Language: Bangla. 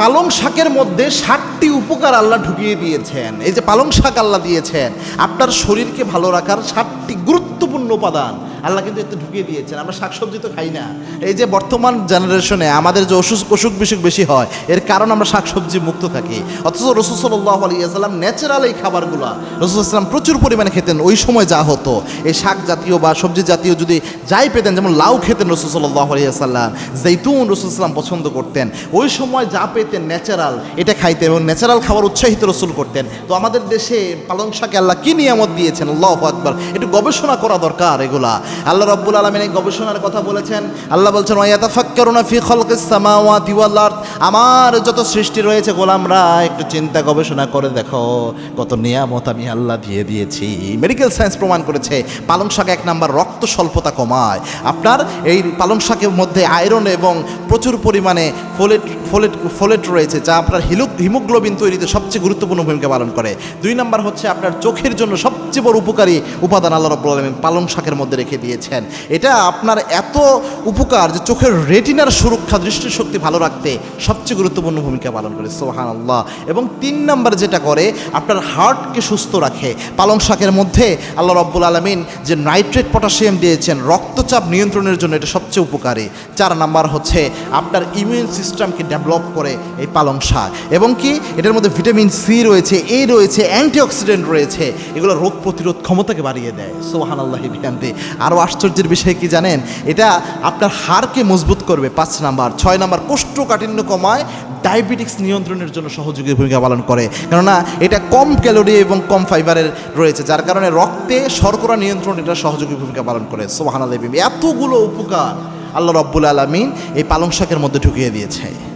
পালং শাকের মধ্যে 60টি উপকার আল্লাহ ঢুকিয়ে দিয়েছেন। এই যে পালং শাক আল্লাহ দিয়েছেন, আপনার শরীরকে ভালো রাখার 60টি গুরুত্বপূর্ণ উপাদান আল্লাহ কিন্তু এতে ঢুকিয়ে দিয়েছেন। আমরা শাকসবজি তো খাই না। এই যে বর্তমান জেনারেশনে আমাদের যে অসুখ বিসুখ বেশি হয়, এর কারণ আমরা শাকসবজি মুক্ত থাকি। অথচ রাসূল সাল্লাল্লাহু আলাইহি ওয়াসাল্লাম ন্যাচারাল এই খাবারগুলো রাসূল সাল্লাম প্রচুর পরিমাণে খেতেন। ওই সময় যা হতো, এই শাক জাতীয় বা সবজি জাতীয় যদি যাই পেতেন, যেমন লাউ খেতেন রাসূল সাল্লাল্লাহু আলাইহি ওয়াসাল্লাম, জৈতুন রাসূল সাল্লাম পছন্দ করতেন। ওই সময় যা পেতেন ন্যাচারাল, এটা খাইতেন এবং ন্যাচারাল খাবার উৎসাহিত রসুল করতেন। তো আমাদের দেশে পালং শাকে আল্লাহ কি নিয়ামত দিয়েছেন, আল্লাহু আকবার, একটু গবেষণা করা দরকার। এগুলা আল্লাহ রাব্বুল আলামিন এই গবেষণার কথা বলেছেন। আল্লাহ বলছেন ওয়ায়াতাফাক্কারুনা ফি খালকিস সামাওয়াতি ওয়াল আরদ, আমার যত সৃষ্টি রয়েছে গোলামরা একটু চিন্তা গবেষণা করে দেখো কত নিয়ামত আমি আল্লাহ দিয়ে দিয়েছি। মেডিকেল সায়েন্স প্রমাণ করেছে পালং শাক 1 নাম্বার রক্ত স্বল্পতা কমায়। আপনার এই পালং শাকের মধ্যে আয়রন এবং প্রচুর পরিমাণে ফোলেট রয়েছে, যা আপনার হিমোগ্লোবিন তৈরিতে সবচেয়ে গুরুত্বপূর্ণ ভূমিকা পালন করে। 2 নাম্বার হচ্ছে আপনার চোখের জন্য সবচেয়ে বড় উপকারী উপাদান আল্লাহ রাব্বুল আলামিন পালং শাকের মধ্যে রেখে দিয়েছেন। এটা আপনার এত উপকার যে চোখের রেটিনার সুরক্ষা, দৃষ্টিশক্তি ভালো রাখতে সবচেয়ে গুরুত্বপূর্ণ ভূমিকা পালন করে, সুবহানাল্লাহ। এবং 3 নাম্বার যেটা করে, আপনার হার্টকে সুস্থ রাখে। পালং শাকের মধ্যে আল্লাহ রাব্বুল আলামিন যে নাইট্রেট পটাশিয়াম দিয়েছেন রক্তচাপ নিয়ন্ত্রণের জন্য, এটা সবচেয়ে উপকারী। 4 নাম্বার হচ্ছে আপনার ইমিউন সিস্টেমকে ডেভেলপ করে এই পালং শাক। এবং কি এটার মধ্যে ভিটামিন সি রয়েছে, এ রয়েছে, অ্যান্টিঅক্সিডেন্ট রয়েছে, এগুলো রোগ প্রতিরোধ ক্ষমতাকে বাড়িয়ে দেয়, সুবহানাল্লাহি বিহামদি। আরও আশ্চর্যের বিষয় কি জানেন, এটা আপনার হাড়কে মজবুত করবে 5 নাম্বার। 6 নাম্বার কোষ্ঠকাঠিন্য কমায়, ডায়াবেটিক্স নিয়ন্ত্রণের জন্য সহযোগী ভূমিকা পালন করে, কেননা এটা কম ক্যালোরি এবং কম ফাইবারের রয়েছে, যার কারণে রক্তে শর্করা নিয়ন্ত্রণ এটা সহযোগী ভূমিকা পালন করে, সুবহানাল্লাহি। এতগুলো উপকার আল্লাহ রাব্বুল আলামিন এই পালং শাকের মধ্যে ঢুকিয়ে দিয়েছে।